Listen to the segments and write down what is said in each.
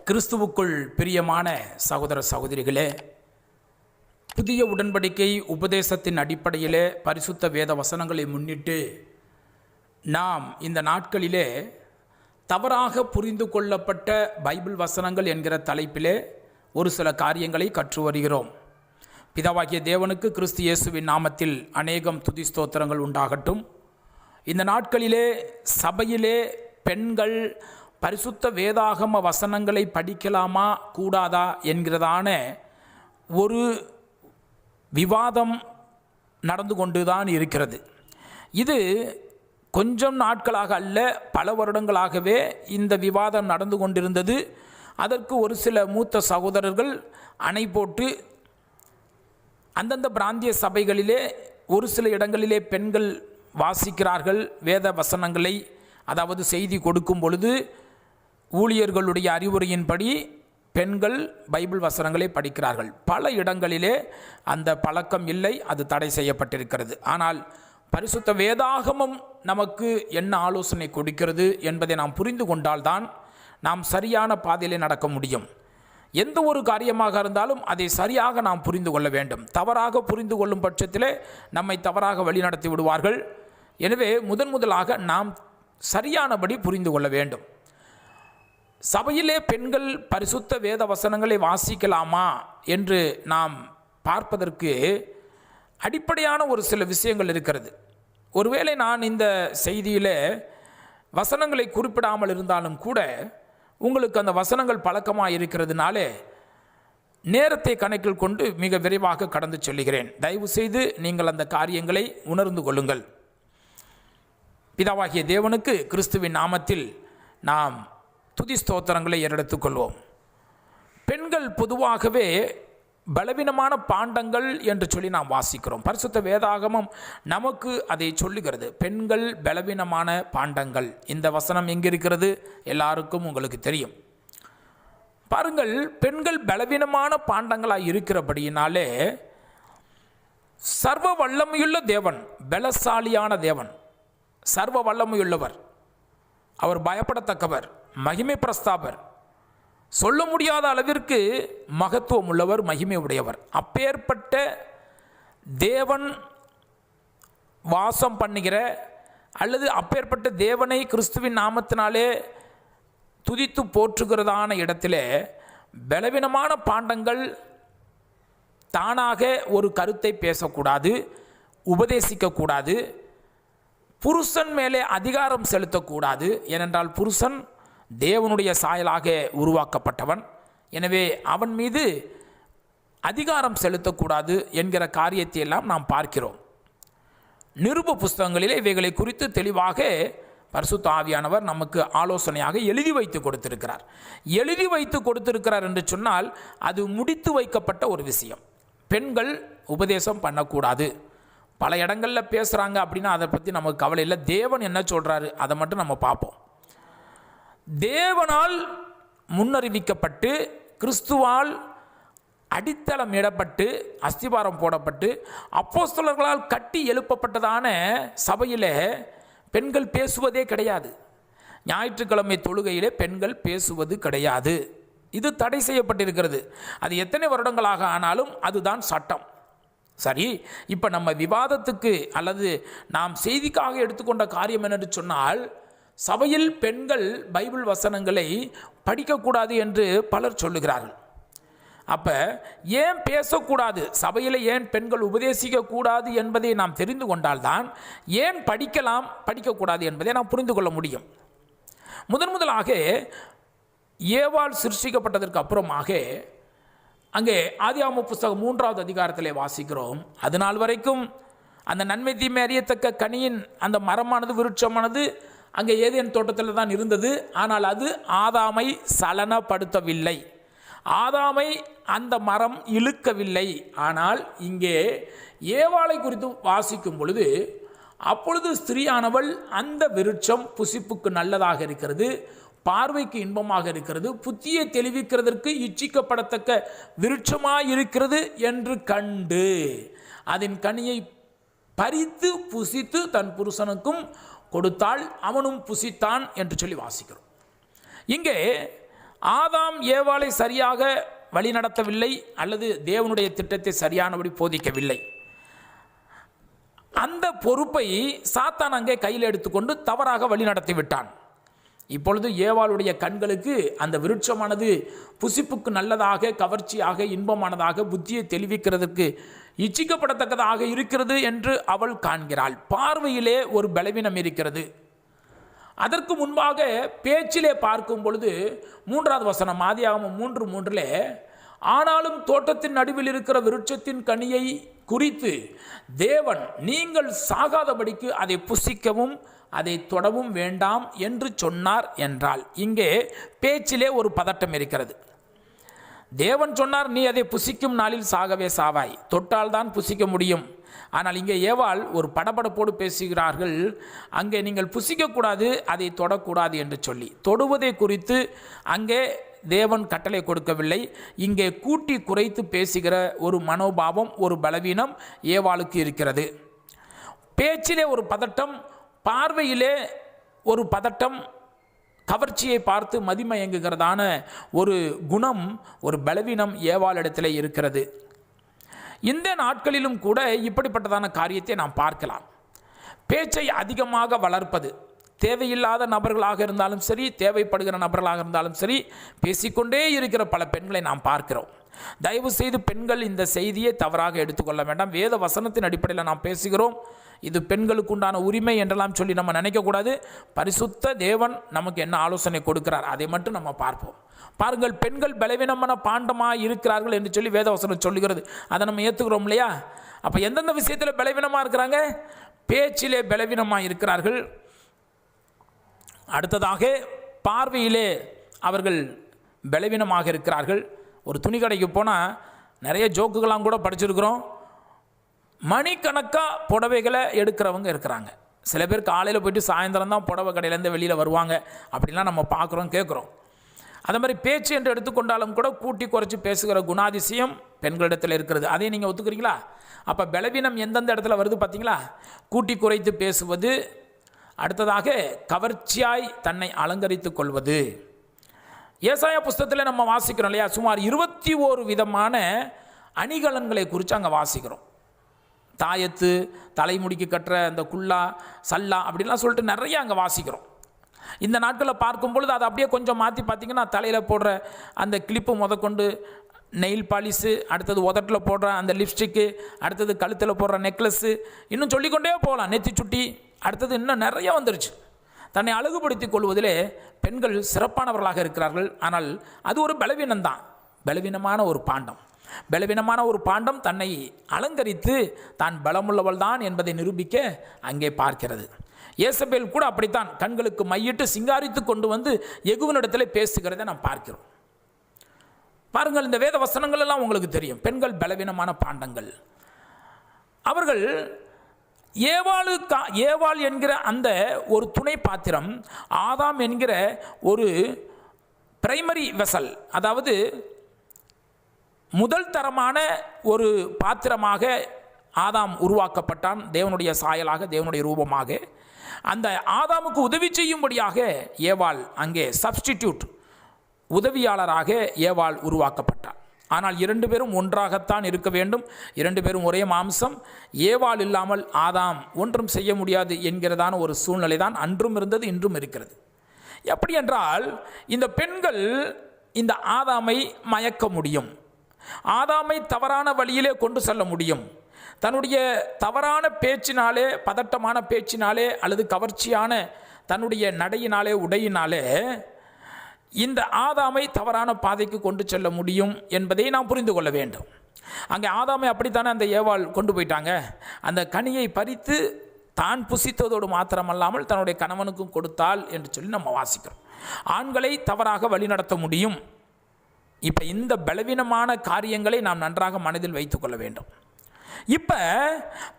கிறிஸ்துவுக்குள் பிரியமான சகோதர சகோதரிகளே, புதிய உடன்படிக்கை உபதேசத்தின் அடிப்படையிலே பரிசுத்த வேத வசனங்களை முன்னிட்டு நாம் இந்த நாட்களிலே தவறாக புரிந்து கொள்ளப்பட்ட பைபிள் வசனங்கள் என்கிற தலைப்பிலே ஒரு சில காரியங்களை கற்று வருகிறோம். பிதாவாகிய தேவனுக்கு கிறிஸ்து இயேசுவின் நாமத்தில் அநேகம் துதி ஸ்தோத்திரங்கள் உண்டாகட்டும். இந்த நாட்களிலே சபையிலே பெண்கள் பரிசுத்த வேதாகம வசனங்களை படிக்கலாமா கூடாதா என்கிறதான ஒரு விவாதம் நடந்து கொண்டுதான் இருக்கிறது. இது கொஞ்சம் நாட்களாக அல்ல, பல வருடங்களாகவே இந்த விவாதம் நடந்து கொண்டிருந்தது. அதற்கு ஒரு சில மூத்த சகோதரர்கள் அணை போட்டு அந்தந்த பிராந்திய சபைகளிலே ஒரு சில இடங்களிலே பெண்கள் வாசிக்கிறார்கள் வேத வசனங்களை. அதாவது செய்தி கொடுக்கும் பொழுது ஊழியர்களுடைய அறிவுரையின்படி பெண்கள் பைபிள் வசனங்களை படிக்கிறார்கள். பல இடங்களிலே அந்த பழக்கம் இல்லை, அது தடை செய்யப்பட்டிருக்கிறது. ஆனால் பரிசுத்த வேதாகமம் நமக்கு என்ன ஆலோசனை கொடுக்கிறது என்பதை நாம் புரிந்து கொண்டால்தான் நாம் சரியான பாதையிலே நடக்க முடியும். எந்த ஒரு காரியமாக இருந்தாலும் அதை சரியாக நாம் புரிந்து கொள்ள வேண்டும். தவறாக புரிந்து கொள்ளும் பட்சத்திலே நம்மை தவறாக வழிநடத்தி விடுவார்கள். எனவே முதலாக நாம் சரியானபடி புரிந்து கொள்ள வேண்டும். சபையிலே பெண்கள் பரிசுத்த வேத வசனங்களை வாசிக்கலாமா என்று நாம் பார்ப்பதற்கு அடிப்படையான ஒரு சில விஷயங்கள் இருக்கிறது. ஒருவேளை நான் இந்த செய்தியில் வசனங்களை குறிப்பிடாமல் இருந்தாலும் கூட உங்களுக்கு அந்த வசனங்கள் பழக்கமாக இருக்கிறதுனாலே நேரத்தை கணக்கில் கொண்டு மிக விரைவாக கடந்து செல்கிறேன். தயவு செய்து நீங்கள் அந்த காரியங்களை உணர்ந்து கொள்ளுங்கள். பிதாவாகிய தேவனுக்கு கிறிஸ்துவின் நாமத்தில் நாம் துதி ஸ்தோத்திரங்களை ஏறெடுத்துக்கொள்வோம். பெண்கள் பொதுவாகவே பலவீனமான பாண்டங்கள் என்று சொல்லி நாம் வாசிக்கிறோம். பரிசுத்த வேதாகமம் நமக்கு அதை சொல்லுகிறது. பெண்கள் பலவீனமான பாண்டங்கள். இந்த வசனம் எங்கே இருக்கிறது எல்லாருக்கும் உங்களுக்கு தெரியும். பாருங்கள், பெண்கள் பலவீனமான பாண்டங்களாக இருக்கிறபடியினாலே சர்வ வல்லமையுள்ள தேவன், பலசாலியான தேவன், சர்வ வல்லமையுள்ளவர், அவர் பயப்படத்தக்கவர், மகிமை பிரஸ்தாபர், சொல்ல முடியாத அளவிற்கு மகத்துவம் உள்ளவர், மகிமை உடையவர். அப்பேற்பட்ட தேவன் வாசம் பண்ணுகிற அல்லது அப்பேற்பட்ட தேவனை கிறிஸ்துவின் நாமத்தினாலே துதித்து போற்றுகிறதான இடத்திலே பலவீனமான பாண்டங்கள் தானாக ஒரு கருத்தை பேசக்கூடாது, உபதேசிக்கக்கூடாது, புருஷன் மேலே அதிகாரம் செலுத்தக்கூடாது. ஏனென்றால் புருஷன் தேவனுடைய சாயலாக உருவாக்கப்பட்டவன். எனவே அவன் மீது அதிகாரம் செலுத்தக்கூடாது என்கிற காரியத்தை எல்லாம் நாம் பார்க்கிறோம். நிருப புஸ்தகங்களிலே இவைகளை குறித்து தெளிவாக பரிசுத்த ஆவியானவர் நமக்கு ஆலோசனையாக எழுதி வைத்து கொடுத்திருக்கிறார். எழுதி வைத்து கொடுத்திருக்கிறார் என்று சொன்னால் அது முடித்து வைக்கப்பட்ட ஒரு விஷயம். பெண்கள் உபதேசம் பண்ணக்கூடாது. பல இடங்களில் பேசுகிறாங்க அப்படின்னா அதை பற்றி நமக்கு கவலை இல்லை. தேவன் என்ன சொல்கிறாரு அதை மட்டும் நம்ம பார்ப்போம். தேவனால் முன்னறிவிக்கப்பட்டு கிறிஸ்துவால் அடித்தளம் இடப்பட்டு அஸ்திபாரம் போடப்பட்டு அப்போஸ்தலர்களால் கட்டி எழுப்பப்பட்டதான சபையில் பெண்கள் பேசுவதே கிடையாது. ஞாயிற்றுக்கிழமை தொழுகையிலே பெண்கள் பேசுவது கிடையாது. இது தடை செய்யப்பட்டிருக்கிறது. அது எத்தனை வருடங்களாக ஆனாலும் அதுதான் சட்டம். சரி, இப்போ நம்ம விவாதத்துக்கு அல்லது நாம் செய்திக்காக எடுத்துக்கொண்ட காரியம் என்னென்று சொன்னால், சபையில் பெண்கள் பைபிள் வசனங்களை படிக்கக்கூடாது என்று பலர் சொல்லுகிறார்கள். அப்போ ஏன் பேசக்கூடாது, சபையில் ஏன் பெண்கள் உபதேசிக்கக்கூடாது என்பதை நாம் தெரிந்து கொண்டால்தான் ஏன் படிக்கலாம் படிக்கக்கூடாது என்பதை நாம் புரிந்து கொள்ள முடியும். முதலாக ஏவாள் சிருஷ்டிக்கப்பட்டதற்கு அப்புறமாக அங்கே ஆதியாகம புஸ்தகம் 3வது அதிகாரத்திலே வாசிக்கிறோம். அது நாள் வரைக்கும் அந்த நன்மை தீமை அறியத்தக்க கனியின் அந்த மரமானது, விருட்சமானது அங்கே ஏதேன் தோட்டத்தில் தான் இருந்தது. ஆனால் அது ஆதாமை சலனப்படுத்தவில்லை, ஆதாமை அந்த மரம் இழுக்கவில்லை. ஆனால் இங்கே ஏவாளை குறித்து வாசிக்கும் பொழுது, அப்பொழுது ஸ்திரீயானவள் அந்த விருட்சம் புசிப்புக்கு நல்லதாக இருக்கிறது, பார்வைக்கு இன்பமாக இருக்கிறது, புத்தியை தெளிவிக்கிறதற்கு இச்சிக்கப்படத்தக்க விருட்சமாயிருக்கிறது என்று கண்டு அதன் கனியை பறித்து புசித்து தன் புருஷனுக்கும் கொடுத்தாள், அவனும் புசித்தான் என்று சொல்லி வாசிக்கிறோம். இங்கே ஆதாம் ஏவாளை சரியாக வழிநடத்தவில்லை அல்லது தேவனுடைய திட்டத்தை சரியானபடி போதிக்கவில்லை. அந்த பொறுப்பை சாத்தான் அங்கே கையில் எடுத்துக்கொண்டு தவறாக வழிநடத்தி விட்டான். இப்பொழுது ஏவாளுடைய கண்களுக்கு அந்த விருட்சமானது புசிப்புக்கு நல்லதாக, கவர்ச்சியாக, இன்பமானதாக, புத்தியை தெளிவிக்கிறதுக்கு இச்சிக்கப்படத்தக்கதாக இருக்கிறது என்று அவள் காண்கிறாள். பார்வையிலே ஒரு பலவீனம் இருக்கிறது. அதற்கு முன்பாக பேச்சிலே பார்க்கும் பொழுது 3வது வசனம் ஆதியாகமம் 3:3 ஆனாலும் தோட்டத்தின் நடுவில் இருக்கிற விருட்சத்தின் கனியை குறித்து தேவன் நீங்கள் சாகாதபடிக்கு அதை புசிக்கவும் அதை தொடவும் வேண்டாம் என்று சொன்னார் என்றால், இங்கே பேச்சிலே ஒரு பதட்டம் இருக்கிறது. தேவன் சொன்னார், நீ அதை புசிக்கும் நாளில் சாகவே சாவாய், தொட்டால் தான் புசிக்க முடியும். ஆனால் இங்கே ஏவாள் ஒரு படபடப்போடு பேசுகிறார்கள், அங்கே நீங்கள் புசிக்கக்கூடாது, அதை தொடக்கூடாது என்று சொல்லி. தொடுவதை குறித்து அங்கே தேவன் கட்டளை கொடுக்கவில்லை. இங்கே கூட்டி குறைத்து பேசுகிற ஒரு மனோபாவம், ஒரு பலவீனம் ஏவாளுக்கு இருக்கிறது. பேச்சிலே ஒரு பதட்டம், பார்வையிலே ஒரு பதட்டம், கவர்ச்சியை பார்த்து மதிமயங்குகிறதான ஒரு குணம், ஒரு பலவீனம் ஏவாளிடத்தில் இருக்கிறது. இந்த நாட்களிலும் கூட இப்படிப்பட்டதான காரியத்தை நாம் பார்க்கலாம். பேச்சை அதிகமாக வளர்ப்பது, தேவையில்லாத நபர்களாக இருந்தாலும் சரி, தேவைப்படுகிற நபர்களாக இருந்தாலும் சரி, பேசிக்கொண்டே இருக்கிற பல பெண்களை நாம் பார்க்கிறோம். தயவு செய்து பெண்கள் இந்த செய்தியை தவறாக எடுத்துக்கொள்ள வேண்டாம். வேத வசனத்தின் அடிப்படையில் நாம் பேசுகிறோம். இது பெண்களுக்கு உண்டான உரிமை என்றெல்லாம் சொல்லி நம்ம நினைக்கக்கூடாது. பரிசுத்த தேவன் நமக்கு என்ன ஆலோசனை கொடுக்கிறார் அதை மட்டும் நம்ம பார்ப்போம். பாருங்கள், பெண்கள் பலவீனமான பாண்டமாக இருக்கிறார்கள் என்று சொல்லி வேதவசனம் சொல்லுகிறது. அதை நம்ம ஏற்றுக்கிறோம் இல்லையா? அப்போ எந்தெந்த விஷயத்தில் பலவீனமாக இருக்கிறாங்க? பேச்சிலே பலவீனமாக இருக்கிறார்கள். அடுத்ததாக பார்வையிலே அவர்கள் பலவீனமாக இருக்கிறார்கள். ஒரு துணி கடைக்கு போனால் நிறைய ஜோக்குகளாம் கூட படிச்சிருக்கிறோம். மணிக்கணக்காக புடவைகளை எடுக்கிறவங்க இருக்கிறாங்க. சில பேர் காலையில் போய்ட்டு சாயந்தரம் தான் புடவை கடையிலேருந்து வெளியில் வருவாங்க. அப்படிலாம் நம்ம பார்க்குறோம், கேட்குறோம். அதே மாதிரி பேச்சு என்று எடுத்துக்கொண்டாலும் கூட கூட்டி குறைச்சி பேசுகிற குணாதிசயம் பெண்களிடத்தில் இருக்கிறது. அதையும் நீங்கள் ஒத்துக்கிறீங்களா? அப்போ பலவீனம் எந்தெந்த இடத்துல வருது பார்த்தீங்களா? கூட்டி குறைத்து பேசுவது, அடுத்ததாக கவர்ச்சியாய் தன்னை அலங்கரித்து கொள்வது. ஏசாயா புஸ்தகத்தில் நம்ம வாசிக்கிறோம் இல்லையா? சுமார் 21 விதமான அணிகலன்களை குறித்து அங்கே வாசிக்கிறோம். தாயத்து, தலைமுடிக்கு கட்டுற அந்த குல்லா, சல்லா அப்படின்லாம் சொல்லிட்டு நிறைய அங்கே வாசிக்கிறோம். இந்த நாட்களில் பார்க்கும் பொழுது அதை அப்படியே கொஞ்சம் மாற்றி பார்த்தீங்கன்னா, தலையில் போடுற அந்த கிளிப்பு முதற்கொண்டு, நெயில் பாலிஸு, அடுத்தது உதட்டில் போடுற அந்த லிப்ஸ்டிக்கு, அடுத்தது கழுத்தில் போடுற நெக்லஸ்ஸு, இன்னும் சொல்லிக்கொண்டே போகலாம், நெத்தி சுட்டி, அடுத்தது இன்னும் நிறைய வந்துருச்சு. தன்னை அழகுபடுத்திக் கொள்வதிலே பெண்கள் சிறப்பானவர்களாக இருக்கிறார்கள். ஆனால் அது ஒரு பலவீனம்தான், பலவீனமான ஒரு பாண்டம். பலவீனமான ஒரு பாண்டம் தன்னை அலங்கரித்து தான் பலமுள்ளவள் தான் என்பதை நிரூபிக்க அங்கே பார்க்கிறது. ஏசபேல் கூட அப்படித்தான் கண்களுக்கு மையிட்டு சிங்காரித்து கொண்டு வந்து எகுவனிடத்தில் பேசுகிறதை நாம் பார்க்கிறோம். பாருங்கள், இந்த வேத வசனங்கள் எல்லாம் உங்களுக்கு தெரியும். பெண்கள் பலவீனமான பாண்டங்கள். அவர்கள் ஏவாள் என்கிற அந்த ஒரு துணை பாத்திரம், ஆதாம் என்கிற ஒரு பிரைமரி வெசல், அதாவது முதல் தரமான ஒரு பாத்திரமாக ஆதாம் உருவாக்கப்பட்டான். தேவனுடைய சாயலாக, தேவனுடைய ரூபமாக. அந்த ஆதாமுக்கு உதவி செய்யும்படியாக ஏவாள் அங்கே சப்ஸ்டிடியூட், உதவியாளராக ஏவாள் உருவாக்கப்பட்டார். ஆனால் 2 பேரும் ஒன்றாகத்தான் இருக்க வேண்டும். 2 பேரும் ஒரே மாம்சம். ஏவாள் இல்லாமல் ஆதாம் ஒன்றும் செய்ய முடியாது என்கிறதான ஒரு சூழ்நிலை தான் அன்றும் இருந்தது, இன்றும் இருக்கிறது. எப்படி என்றால், இந்த பெண்கள் இந்த ஆதாமை மயக்க முடியும், ஆதாமை தவறான வழியிலே கொண்டு செல்ல முடியும். தன்னுடைய தவறான பேச்சினாலே, பதட்டமான பேச்சினாலே, அல்லது கவர்ச்சியான தன்னுடைய நடையினாலே, உடையினாலே இந்த ஆதாமை தவறான பாதைக்கு கொண்டு செல்ல முடியும் என்பதை நாம் புரிந்து கொள்ள வேண்டும். அங்கே ஆதாமை அப்படித்தானே அந்த ஏவாள் கொண்டு போயிட்டாங்க. அந்த கனியை பறித்து தான் புசித்ததோடு மாத்திரமல்லாமல் தன்னுடைய கணவனுக்கும் கொடுத்தாள் என்று சொல்லி நம்ம வாசிக்கிறோம். ஆண்களை தவறாக வழிநடத்த முடியும். இப்போ இந்த பலவீனமான காரியங்களை நாம் நன்றாக மனதில் வைத்துக்கொள்ள வேண்டும். இப்போ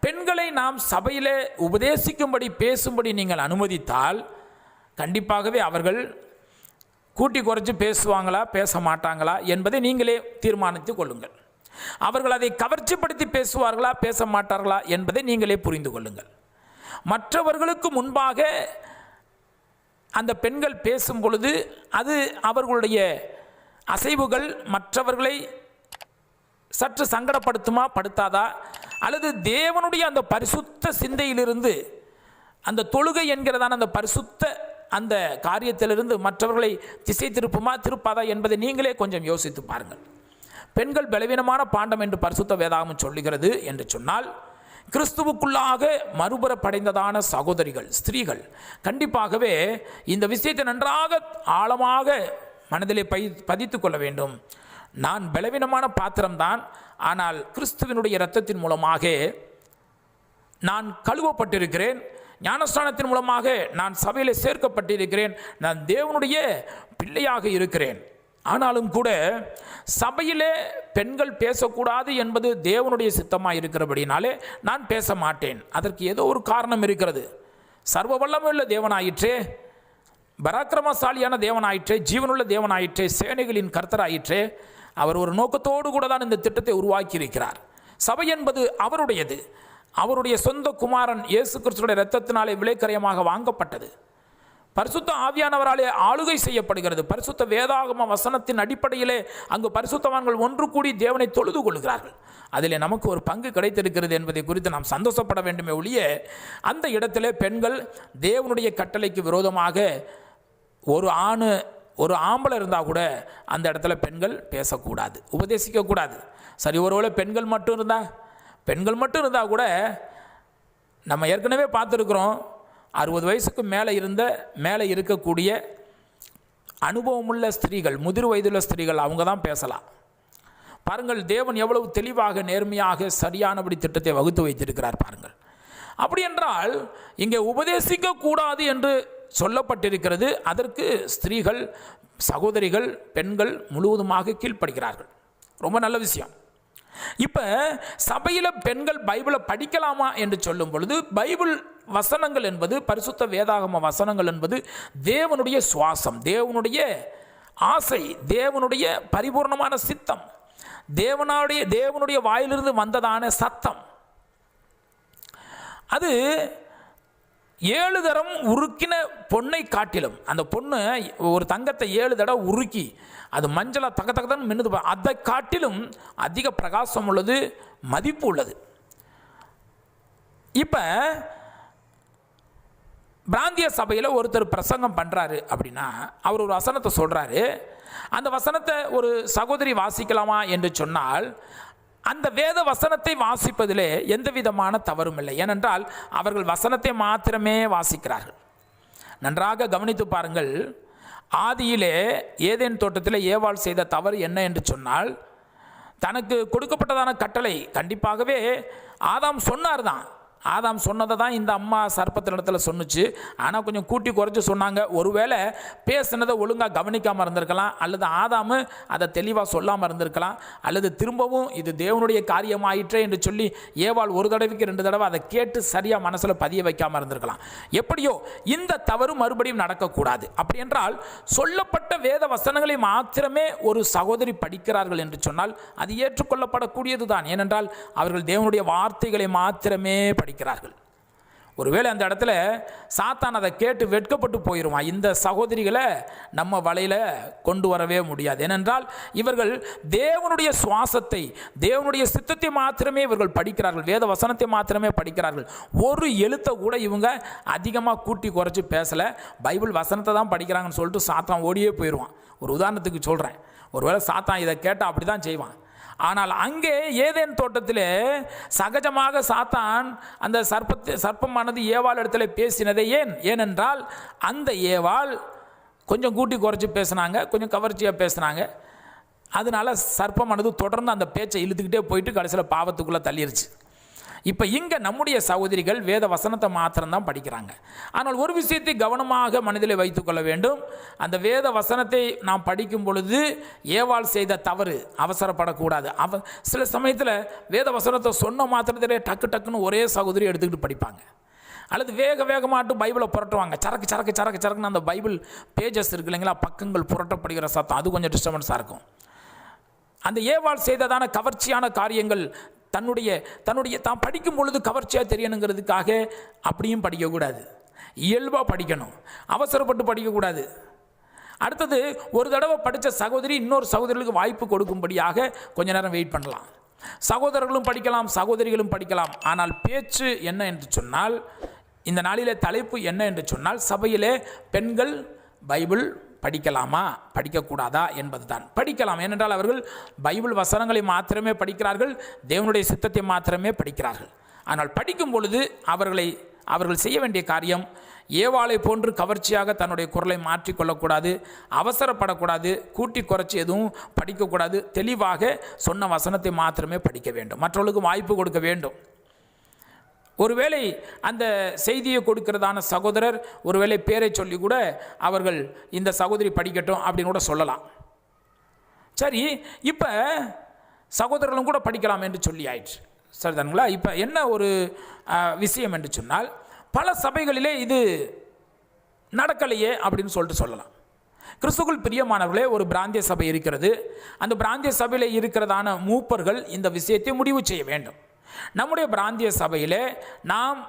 பெண்களை நாம் சபையில் உபதேசிக்கும்படி, பேசும்படி நீங்கள் அனுமதித்தால் கண்டிப்பாகவே அவர்கள் கூட்டி குறைச்சி பேசுவாங்களா, பேச மாட்டாங்களா என்பதை நீங்களே தீர்மானித்து கொள்ளுங்கள். அவர்கள் அதை கவர்ச்சிப்படுத்தி பேசுவார்களா, பேச மாட்டார்களா என்பதை நீங்களே புரிந்து கொள்ளுங்கள். மற்றவர்களுக்கு முன்பாக அந்த பெண்கள் பேசும் பொழுது அது அவர்களுடைய அசைவுகள் மற்றவர்களை சற்று சங்கடப்படுத்துமா படுத்தாதா, அல்லது தேவனுடைய அந்த பரிசுத்த சிந்தையிலிருந்து அந்த தொழுகை என்கிறதான அந்த பரிசுத்த அந்த காரியத்திலிருந்து மற்றவர்களை திசை திருப்புமா திருப்பாதா என்பதை நீங்களே கொஞ்சம் யோசித்து பாருங்கள். பெண்கள் பலவீனமான பாண்டம் என்று பரிசுத்த வேதாகமம் சொல்லுகிறது என்று சொன்னால், கிறிஸ்துவுக்குள்ளாக மறுபுறப்படைந்ததான சகோதரிகள் ஸ்திரீகள் கண்டிப்பாகவே இந்த விஷயத்தை நன்றாக ஆழமாக மனதிலே பதித்து கொள்ள வேண்டும். நான் பலவீனமான பாத்திரம்தான், ஆனால் கிறிஸ்துவினுடைய இரத்தத்தின் மூலமாக நான் கழுவப்பட்டிருக்கிறேன், ஞானஸ்நானத்தின் மூலமாக நான் சபையில் சேர்க்கப்பட்டிருக்கிறேன், நான் தேவனுடைய பிள்ளையாக இருக்கிறேன். ஆனாலும் கூட சபையிலே பெண்கள் பேசக்கூடாது என்பது தேவனுடைய சித்தமாக இருக்கிறபடினாலே நான் பேச மாட்டேன். அதற்கு ஏதோ ஒரு காரணம் இருக்கிறது. சர்வ வல்லமையுள்ள தேவனாயிற்றே, பராக்கிரமசாலியான தேவனாயிற்றே, ஜீவனுள்ள தேவனாயிற்றே, சேனைகளின் கர்த்தராயிற்றே, அவர் ஒரு நோக்கத்தோடு கூட தான் இந்த திட்டத்தை உருவாக்கி இருக்கிறார். சபை என்பது அவருடையது. அவருடைய சொந்த குமாரன் இயேசு கிறிஸ்துவின் இரத்தத்தினாலே விலைக்கரையமாக வாங்கப்பட்டது. பரிசுத்த ஆவியானவராலே ஆளுகை செய்யப்படுகிறது. பரிசுத்த வேதாகம வசனத்தின் அடிப்படையிலே அங்கு பரிசுத்தவான்கள் ஒன்று கூடி தேவனை தொழுது கொள்கிறார்கள். அதிலே நமக்கு ஒரு பங்கு கிடைத்திருக்கிறது என்பதை குறித்து நாம் சந்தோஷப்பட வேண்டுமே ஒழிய, அந்த இடத்திலே பெண்கள் தேவனுடைய கட்டளைக்கு விரோதமாக ஒரு ஆம்பளை இருந்தால் கூட அந்த இடத்துல பெண்கள் பேசக்கூடாது, உபதேசிக்கக்கூடாது. சரி, ஒருவேளை பெண்கள் மட்டும் இருந்தால் கூட நம்ம ஏற்கனவே பார்த்துருக்குறோம், 60 வயசுக்கு மேலே இருக்கக்கூடிய அனுபவமுள்ள ஸ்திரீகள், முதிர் வயதுள்ள ஸ்திரீகள், அவங்க தான் பேசலாம். பாருங்கள், தேவன் எவ்வளவு தெளிவாக நேர்மையாக சரியானபடி திட்டத்தை வகுத்து வைத்திருக்கிறார் பாருங்கள். அப்படி என்றால் இங்கே உபதேசிக்க கூடாது என்று சொல்லப்பட்டிருக்கிறது. அதற்கு ஸ்திரீகள், சகோதரிகள், பெண்கள் முழுவதுமாக கீழ்ப்படுகிறார்கள். ரொம்ப நல்ல விஷயம். இப்போ சபையில் பெண்கள் பைபிளை படிக்கலாமா என்று சொல்லும் பொழுது, பைபிள் வசனங்கள் என்பது, பரிசுத்த வேதாகம வசனங்கள் என்பது தேவனுடைய சுவாசம், தேவனுடைய ஆசை, தேவனுடைய பரிபூர்ணமான சித்தம், தேவனுடைய வாயிலிருந்து வந்ததான சத்தம். அது 7 தரம் உருக்கின பொன்னை காட்டிலும், அந்த பொண்ணு ஒரு தங்கத்தை 7 தடவை உருக்கி அது மஞ்சளை தகதகதான் மின்னுது, அதை காட்டிலும் அதிக பிரகாசம் உள்ளது, மதிப்பு உள்ளது. இப்போ பிராந்திய சபையில் ஒருத்தர் பிரசங்கம் பண்ணுறாரு அப்படின்னா, அவர் ஒரு வசனத்தை சொல்கிறாரு. அந்த வசனத்தை ஒரு சகோதரி வாசிக்கலாமா என்று சொன்னால், அந்த வேத வசனத்தை வாசிப்பதிலே எந்த விதமான தவறும் இல்லை. ஏனென்றால் அவர்கள் வசனத்தை மாத்திரமே வாசிக்கிறார்கள். நன்றாக கவனித்து பாருங்கள். ஆதியிலே ஏதேன் தோட்டத்தில் ஏவாள் செய்த தவறு என்ன என்று சொன்னால், தனக்கு கொடுக்கப்பட்டதான கட்டளை கண்டிப்பாகவே ஆதாம் சொன்னார் தான். ஆதாம் சொன்னதை தான் இந்த அம்மா சர்ப்பத்தினிடத்தில் சொன்னுச்சு. ஆனால் கொஞ்சம் கூட்டி குறைச்சி சொன்னாங்க. ஒருவேளை பேசினதை ஒழுங்காக கவனிக்காமல் இருந்திருக்கலாம், அல்லது ஆதாமு அதை தெளிவாக சொல்லாமல் இருந்திருக்கலாம், அல்லது திரும்பவும் இது தேவனுடைய காரியமாயிற்றே என்று சொல்லி ஏவாள் ஒரு தடவைக்கு 2 தடவை அதை கேட்டு சரியாக மனசில் பதிய வைக்காமல் இருந்திருக்கலாம். எப்படியோ இந்த தவறு மறுபடியும் நடக்கக்கூடாது. அப்படி என்றால் சொல்லப்பட்ட வேத வசனங்களை மாத்திரமே ஒரு சகோதரி படிக்கிறார்கள் என்று சொன்னால் அது ஏற்றுக்கொள்ளப்படக்கூடியது தான். ஏனென்றால் அவர்கள் தேவனுடைய வார்த்தைகளை மாத்திரமே படிக்கிறார்கள். ஒருவேளை அந்த இடத்துல சாத்தான் அதை கேட்டு வெட்கப்பட்டு போயிடுவான். இந்த சகோதரிகளை நம்ம வலையில் கொண்டு வரவே முடியாது. ஏனென்றால் இவர்கள் தேவனுடைய சுவாசத்தை, தேவனுடைய சித்தத்தை மாத்திரமே இவர்கள் படிக்கிறார்கள், வேத வசனத்தை மாத்திரமே படிக்கிறார்கள். ஒரு எழுத்தை கூட இவங்க அதிகமாக கூட்டி குறைச்சி பேசலை, பைபிள் வசனத்தை தான் படிக்கிறாங்கன்னு சொல்லிட்டு சாத்தான் ஓடியே போயிடுவான். ஒரு உதாரணத்துக்கு சொல்கிறேன், ஒருவேளை சாத்தான் இதை கேட்டால் அப்படி தான் செய்வான். ஆனால் அங்கே ஏதேன் தோட்டத்திலே சகஜமாக சாத்தான் அந்த சர்ப்பமானது ஏவாள் இடத்துல பேசினதே ஏனென்றால் அந்த ஏவாள் கொஞ்சம் கூட்டி குறைச்சி பேசினாங்க, கொஞ்சம் கவர்ச்சியாக பேசினாங்க. அதனால சர்ப்பமானது தொடர்ந்து அந்த பேச்சை இழுத்துக்கிட்டே போயிட்டு கடைசியில் பாவத்துக்குள்ளே தள்ளிருச்சு. இப்போ இங்கே நம்முடைய சகோதரிகள் வேத வசனத்தை மாத்திரம்தான் படிக்கிறாங்க. ஆனால் ஒரு விஷயத்தை கவனமாக மனதில் வைத்துக்கொள்ள வேண்டும். அந்த வேத வசனத்தை நாம் படிக்கும் பொழுது ஏவாள் செய்த தவறு, அவசரப்படக்கூடாது. சில சமயத்தில் வேத வசனத்தை சொன்ன மாத்திரத்திலே டக்கு டக்குன்னு ஒரே சகோதரி எடுத்துக்கிட்டு படிப்பாங்க, அல்லது வேகமாட்டு பைபிளை புரட்டுவாங்க. சரக்குன்னு அந்த பைபிள் பேஜஸ் இருக்கு இல்லைங்களா, பக்கங்கள் புரட்டப்படுகிற சத்தம், அது கொஞ்சம் டிஸ்டர்பன்ஸாக இருக்கும். அந்த ஏவாள் செய்ததான கவர்ச்சியான காரியங்கள் தான் படிக்கும் பொழுது கவர்ச்சியாக தெரியணுங்கிறதுக்காக அப்படியும் படிக்கக்கூடாது. இயல்பாக படிக்கணும், அவசரப்பட்டு படிக்கக்கூடாது. அடுத்தது, ஒரு தடவை படித்த சகோதரி இன்னொரு சகோதரிகளுக்கு வாய்ப்பு கொடுக்கும்படியாக கொஞ்ச நேரம் வெயிட் பண்ணலாம். சகோதரர்களும் படிக்கலாம், சகோதரிகளும் படிக்கலாம். ஆனால் பேச்சு என்ன என்று சொன்னால், இந்த நாளிலே தலைப்பு என்ன என்று சொன்னால், சபையிலே பெண்கள் பைபிள் படிக்கலாமா படிக்கக்கூடாதா என்பது தான். படிக்கலாம், ஏனென்றால் அவர்கள் பைபிள் வசனங்களை மாத்திரமே படிக்கிறார்கள், தேவனுடைய சித்தத்தை மாத்திரமே படிக்கிறார்கள். ஆனால் படிக்கும் பொழுது அவர்கள் செய்ய வேண்டிய காரியம், ஏவாளை போன்று கவர்ச்சியாக தன்னுடைய குரலை மாற்றிக்கொள்ளக்கூடாது, அவசரப்படக்கூடாது, கூட்டி குறைச்சி எதுவும் படிக்கக்கூடாது. தெளிவாக சொன்ன வசனத்தை மாத்திரமே படிக்க வேண்டும், மற்றவர்களுக்கு வாய்ப்பு கொடுக்க வேண்டும். ஒருவேளை அந்த செய்தியை கொடுக்கிறதான சகோதரர் ஒருவேளை பேரை சொல்லி கூட அவர்கள் இந்த சகோதரி படிக்கட்டும் அப்படின்னு கூட சொல்லலாம். சரி, இப்போ சகோதரர்களும் கூட படிக்கலாம் என்று சொல்லி ஆயிடுச்சு, சரிதானுங்களா? இப்போ என்ன ஒரு விஷயம் என்று சொன்னால், பல சபைகளிலே இது நடக்கலையே அப்படின்னு சொல்லிட்டு சொல்லலாம். கிறிஸ்துவுக்குள் பிரியமானவர்களே, ஒரு பிராந்திய சபை இருக்கிறது. அந்த பிராந்திய சபையில் இருக்கிறதான மூப்பர்கள் இந்த விஷயத்தை முடிவு செய்ய வேண்டும். நம்முடைய பிராந்திய சபையிலே நாம்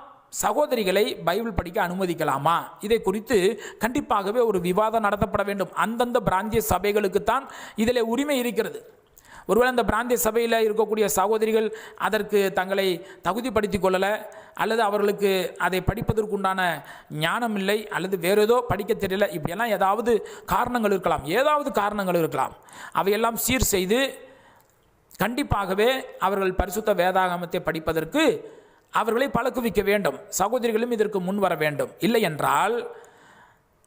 சகோதரிகளை பைபிள் படிக்க அனுமதிக்கலாமா? இதை குறித்து கண்டிப்பாகவே ஒரு விவாதம் நடத்தப்பட வேண்டும். அந்தந்த பிராந்திய சபைகளுக்குத்தான் இதில் உரிமை இருக்கிறது. ஒருவேளை அந்த பிராந்திய சபையில் இருக்கக்கூடிய சகோதரிகள் அதற்கு தங்களை தகுதிப்படுத்தி கொள்ளலை, அல்லது அவர்களுக்கு அதை படிப்பதற்குண்டான ஞானம் இல்லை, அல்லது வேறு ஏதோ படிக்க தெரியல, இப்படியெல்லாம் ஏதாவது காரணங்கள் இருக்கலாம். அவையெல்லாம் சீர் செய்து கண்டிப்பாகவே அவர்கள் பரிசுத்த வேதாகமத்தை படிப்பதற்கு அவர்களை பழக்குவிக்க வேண்டும். சகோதரிகளும் இதற்கு முன் வர வேண்டும். இல்லை என்றால்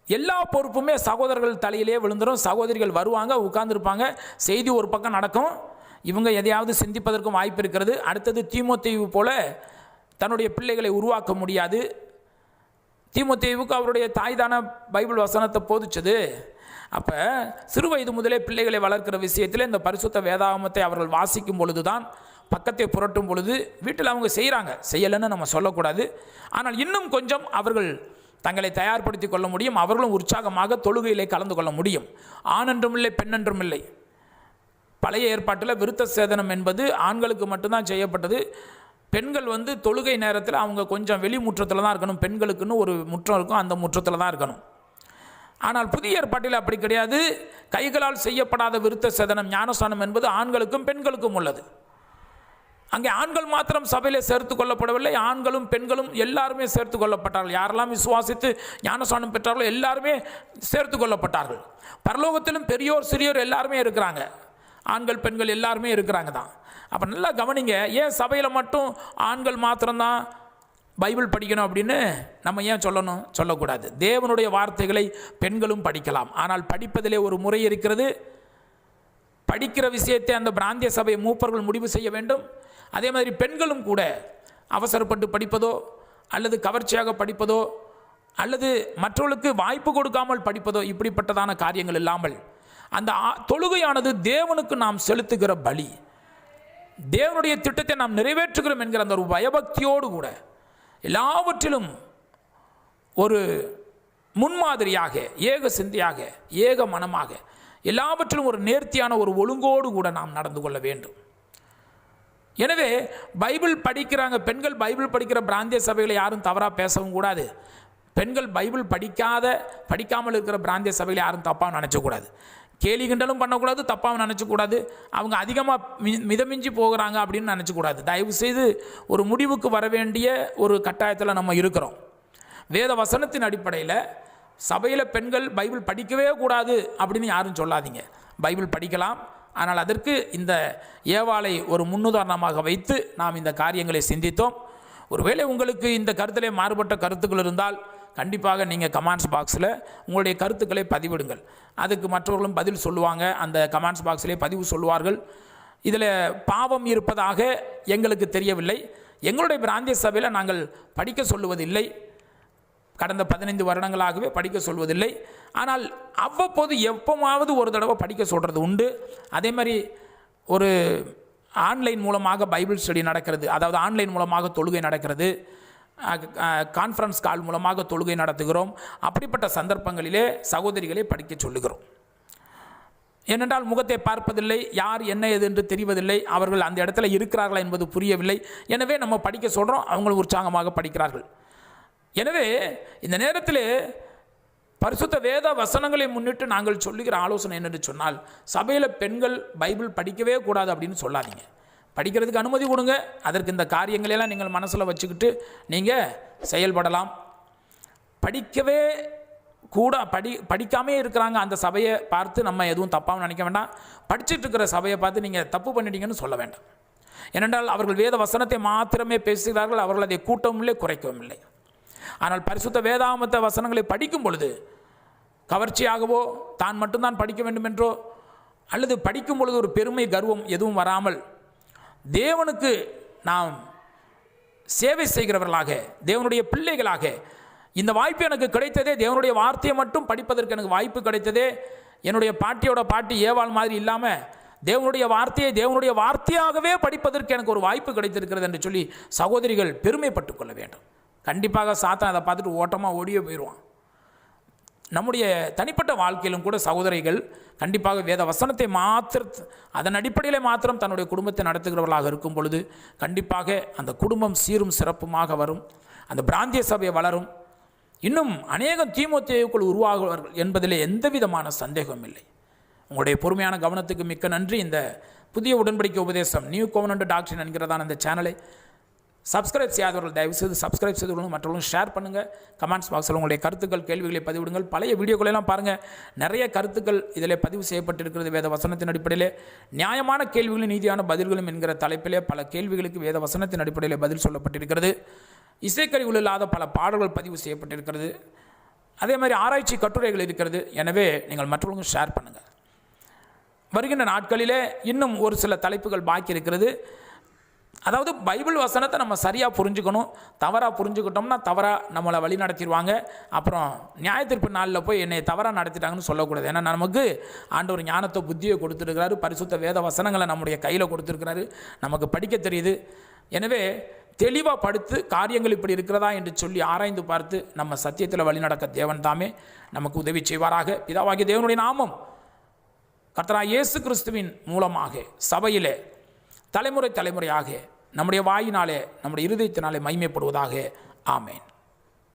எல்லா பொறுப்புமே சகோதரர்கள் தலையிலே விழுந்துடும். சகோதரிகள் வருவாங்க, உட்கார்ந்துருப்பாங்க, செய்தி ஒரு பக்கம் நடக்கும், இவங்க எதையாவது சிந்திப்பதற்கும் வாய்ப்பு இருக்கிறது. அடுத்தது தீமோத்தேயு போல தன்னுடைய பிள்ளைகளை உருவாக்க முடியாது. தீமோத்தேயுவுக்கு அவருடைய தாய் தான பைபிள் வசனத்தை போதிச்சது. அப்போ சிறு வயது முதலே பிள்ளைகளை வளர்க்கிற விஷயத்தில் இந்த பரிசுத்த வேதாகமத்தை அவர்கள் வாசிக்கும் பொழுது தான், பக்கத்தை புரட்டும் பொழுது வீட்டில் அவங்க செய்யலைன்னு நம்ம சொல்லக்கூடாது. ஆனால் இன்னும் கொஞ்சம் அவர்கள் தங்களை தயார்படுத்தி கொள்ள முடியும். அவர்களும் உற்சாகமாக தொழுகையிலே கலந்து கொள்ள முடியும். ஆண் என்றும் இல்லை, பெண் என்றும் இல்லை. பழைய ஏற்பாட்டில் விருத்த சேதனம் என்பது ஆண்களுக்கு மட்டும்தான் செய்யப்பட்டது. பெண்கள் தொழுகை நேரத்தில் அவங்க கொஞ்சம் வெளி முற்றத்தில் தான் இருக்கணும். பெண்களுக்குன்னு ஒரு முற்றம் இருக்கும், அந்த முற்றத்தில் தான் இருக்கணும். ஆனால் புதிய ஏற்பாட்டில் அப்படி கிடையாது. கைகளால் செய்யப்படாத விருத்த சேதனம், ஞானஸ்நானம் என்பது ஆண்களுக்கும் பெண்களுக்கும் உள்ளது. அங்கே ஆண்கள் மாத்திரம் சபையிலே சேர்த்து கொள்ளப்படவில்லை, ஆண்களும் பெண்களும் எல்லாருமே சேர்த்து கொள்ளப்பட்டார்கள். யாரெல்லாம் விசுவாசித்து ஞானஸ்நானம் பெற்றார்களோ எல்லாருமே சேர்த்து கொள்ளப்பட்டார்கள். பரலோகத்திலும் பெரியோர் சிறியோர் எல்லாருமே இருக்கிறாங்க, ஆண்கள் பெண்கள் எல்லாருமே இருக்கிறாங்க தான். அப்போ நல்லா கவனிங்க, ஏன் சபையில் மட்டும் ஆண்கள் மாத்திரம்தான் பைபிள் படிக்கணும் அப்படின்னு நம்ம ஏன் சொல்லக்கூடாது? தேவனுடைய வார்த்தைகளை பெண்களும் படிக்கலாம். ஆனால் படிப்பதிலே ஒரு முறை இருக்கிறது. படிக்கிற விஷயத்தை அந்த பிராந்திய சபை மூப்பர்கள் முடிவு செய்ய வேண்டும். அதே மாதிரி பெண்களும் கூட அவசரப்பட்டு படிப்பதோ, அல்லது கவர்ச்சியாக படிப்பதோ, அல்லது மற்றவர்களுக்கு வாய்ப்பு கொடுக்காமல் படிப்பதோ, இப்படிப்பட்டதான காரியங்கள் இல்லாமல் அந்த தொழுகையானது தேவனுக்கு நாம் செலுத்துகிற பலி, தேவனுடைய திட்டத்தை நாம் நிறைவேற்றுகிறோம் என்கிற அந்த ஒரு பயபக்தியோடு கூட எல்லாவற்றிலும் ஒரு முன்மாதிரியாக, ஏக சிந்தையாக, ஏக மனமாக, எல்லாவற்றிலும் ஒரு நேர்த்தியான ஒரு ஒழுங்கோடு கூட நாம் நடந்து கொள்ள வேண்டும். எனவே பைபிள் படிக்கிறாங்க பெண்கள், பைபிள் படிக்கிற பிராந்திய சபைகளை யாரும் தவறாக பேசவும் கூடாது. பெண்கள் பைபிள் படிக்காமல் இருக்கிற பிராந்திய சபைகளை யாரும் தப்பாக நினச்சக்கூடாது. கேலி கிண்டலும் பண்ணக்கூடாது, தப்பாகவும் நினச்சக்கூடாது. அவங்க அதிகமாக மிதமிஞ்சி போகிறாங்க அப்படின்னு நினச்சக்கூடாது. தயவு செய்து ஒரு முடிவுக்கு வர வேண்டிய ஒரு கட்டாயத்தில் நம்ம இருக்கிறோம். வேத வசனத்தின் அடிப்படையில் சபையில் பெண்கள் பைபிள் படிக்கவே கூடாது அப்படின்னு யாரும் சொல்லாதீங்க. பைபிள் படிக்கலாம். ஆனால் அதற்கு இந்த ஏவாளை ஒரு முன்னுதாரணமாக வைத்து நாம் இந்த காரியங்களை சிந்தித்தோம். ஒருவேளை உங்களுக்கு இந்த கருத்திலே மாறுபட்ட கருத்துக்கள் இருந்தால் கண்டிப்பாக நீங்கள் கமெண்ட்ஸ் பாக்ஸில் உங்களுடைய கருத்துக்களை பதிவிடுங்கள். அதுக்கு மற்றவர்களும் பதில் சொல்லுவாங்க, அந்த கமெண்ட்ஸ் பாக்ஸிலே பதிவு சொல்லுவார்கள். இதில் பாவம் இருப்பதாக எங்களுக்கு தெரியவில்லை. எங்களுடைய பிராந்திய சபையில் நாங்கள் படிக்க சொல்லுவதில்லை, கடந்த 15 வருடங்களாகவே படிக்க சொல்வதில்லை. ஆனால் அவ்வப்போது எப்போமாவது ஒரு தடவை படிக்க சொல்கிறது உண்டு. அதே மாதிரி ஒரு ஆன்லைன் மூலமாக பைபிள் ஸ்டடி நடக்கிறது, அதாவது ஆன்லைன் மூலமாக தொழுகை நடக்கிறது, கான்ஃபரன்ஸ் கால் மூலமாக தொழுகை நடத்துகிறோம். அப்படிப்பட்ட சந்தர்ப்பங்களிலே சகோதரிகளை படிக்க சொல்லுகிறோம். ஏனென்றால் முகத்தை பார்ப்பதில்லை, யார் என்ன எது என்று தெரிவதில்லை, அவர்கள் அந்த இடத்துல இருக்கிறார்களா என்பது புரியவில்லை. எனவே நம்ம படிக்க சொல்கிறோம், அவங்களும் உற்சாகமாக படிக்கிறார்கள். எனவே இந்த நேரத்தில் பரிசுத்த வேத வசனங்களை முன்னிட்டு நாங்கள் சொல்லுகிற ஆலோசனை என்னென்று சொன்னால், சபையில் பெண்கள் பைபிள் படிக்கவே கூடாது அப்படின்னு சொல்லாதீங்க. படிக்கிறதுக்கு அனுமதி கொடுங்க. அதற்கு இந்த காரியங்களெல்லாம் நீங்கள் மனசில் வச்சுக்கிட்டு நீங்கள் செயல்படலாம். படிக்கவே படிக்காமே இருக்கிறாங்க அந்த சபையை பார்த்து நம்ம எதுவும் தப்பாக நினைக்க வேண்டாம். படிச்சுட்டு இருக்கிற சபையை பார்த்து நீங்கள் தப்பு பண்ணிட்டீங்கன்னு சொல்ல வேண்டாம். ஏனென்றால் அவர்கள் வேத வசனத்தை மாத்திரமே பேசுகிறார்கள், அவர்கள் அதை கூட்டவும் இல்லை, குறைக்கவும் இல்லை. ஆனால் பரிசுத்த வேதாமத்த வசனங்களை படிக்கும் பொழுது கவர்ச்சியாகவோ தான் மட்டும்தான் படிக்க வேண்டும் என்றோ அல்லது படிக்கும் பொழுது ஒரு பெருமை கர்வம் எதுவும் வராமல் தேவனுக்கு நாம் சேவை செய்கிறவர்களாக, தேவனுடைய பிள்ளைகளாக, இந்த வாய்ப்பு எனக்கு கிடைத்ததே தேவனுடைய வார்த்தையை மட்டும் படிப்பதற்கு எனக்கு வாய்ப்பு கிடைத்ததே, என்னுடைய பாட்டியோட பாட்டி ஏவாள் மாதிரி இல்லாமல் தேவனுடைய வார்த்தையை தேவனுடைய வார்த்தையாகவே படிப்பதற்கு எனக்கு ஒரு வாய்ப்பு கிடைத்திருக்கிறது என்று சொல்லி சகோதரிகள் பெருமைப்பட்டு கொள்ள வேண்டும். கண்டிப்பாக சாத்தான் அதை பார்த்துட்டு ஓட்டமாக ஓடியே போயிடுவான். நம்முடைய தனிப்பட்ட வாழ்க்கையிலும் கூட சகோதரிகள் கண்டிப்பாக வேத வசனத்தை அதன் அடிப்படையில் மாத்திரம் தன்னுடைய குடும்பத்தை நடத்துகிறவர்களாக இருக்கும் பொழுது கண்டிப்பாக அந்த குடும்பம் சீரும் சிறப்புமாக வரும், அந்த பிராந்திய சபை வளரும், இன்னும் அநேகம் தீமோத்தேயுக்குள் உருவாகுவார்கள் என்பதிலே எந்த விதமான சந்தேகமும் இல்லை. உங்களுடைய பொறுமையான கவனத்துக்கு மிக்க நன்றி. இந்த புதிய உடன்படிக்கை உபதேசம் நியூ கோவனன்ட் டாக்ட்ரின் என்கிறதான இந்த சேனலை சப்ஸ்கிரைப் செய்யாதவர்கள் தயவுசெய்து சப்ஸ்கிரைப் செய்து விடுங்க, மற்றவர்களும் ஷேர் பண்ணுங்கள். கமெண்ட்ஸ் பாக்ஸில் உங்களுடைய கருத்துக்கள் கேள்விகளை பதிவிடுங்கள். பழைய வீடியோக்களெல்லாம் பாருங்கள், நிறைய கருத்துக்கள் இதில் பதிவு செய்யப்பட்டிருக்கிறது. வேத வசனத்தின் அடிப்படையில் நியாயமான கேள்விகளும் நீதியான பதில்களும் என்கிற தலைப்பிலே பல கேள்விகளுக்கு வேத வசனத்தின் அடிப்படையில் பதில் சொல்லப்பட்டிருக்கிறது. இசைக்கருவிகள் இல்லாத பல பாடல்கள் பதிவு செய்யப்பட்டிருக்கிறது. அதே மாதிரி ஆராய்ச்சி கட்டுரைகள் இருக்கிறது. எனவே நீங்கள் மற்றவர்களும் ஷேர் பண்ணுங்கள். வருகின்ற நாட்களிலே இன்னும் ஒரு சில தலைப்புகள் பாக்கி இருக்கிறது. அதாவது பைபிள் வசனத்தை நம்ம சரியாக புரிஞ்சுக்கணும். தவறாக புரிஞ்சுக்கிட்டோம்னா தவறாக நம்மளை வழி நடத்திடுவாங்க. அப்புறம் நியாயத்தீர்ப்பு நாளில் போய் என்னை தவறாக நடத்திட்டாங்கன்னு சொல்லக்கூடாது. ஏன்னா நமக்கு ஆண்டவர் ஞானத்தை புத்தியை கொடுத்துருக்கிறாரு, பரிசுத்த வேத வசனங்களை நம்முடைய கையில் கொடுத்துருக்கிறாரு, நமக்கு படிக்க தெரியுது. எனவே தெளிவாக படுத்து காரியங்கள் இப்படி இருக்கிறதா என்று சொல்லி ஆராய்ந்து பார்த்து நம்ம சத்தியத்தில் வழி நடக்க தேவன் தாமே நமக்கு உதவி செய்வாராக. பிதாவாகிய தேவனுடைய நாமம் கர்த்தராகிய இயேசு கிறிஸ்துவின் மூலமாக சபையிலே தலைமுறை தலைமுறையாக நம்முடைய வாயினாலே நம்முடைய இருதயத்தினாலே மகிமைப்படுவதாக. ஆமேன்.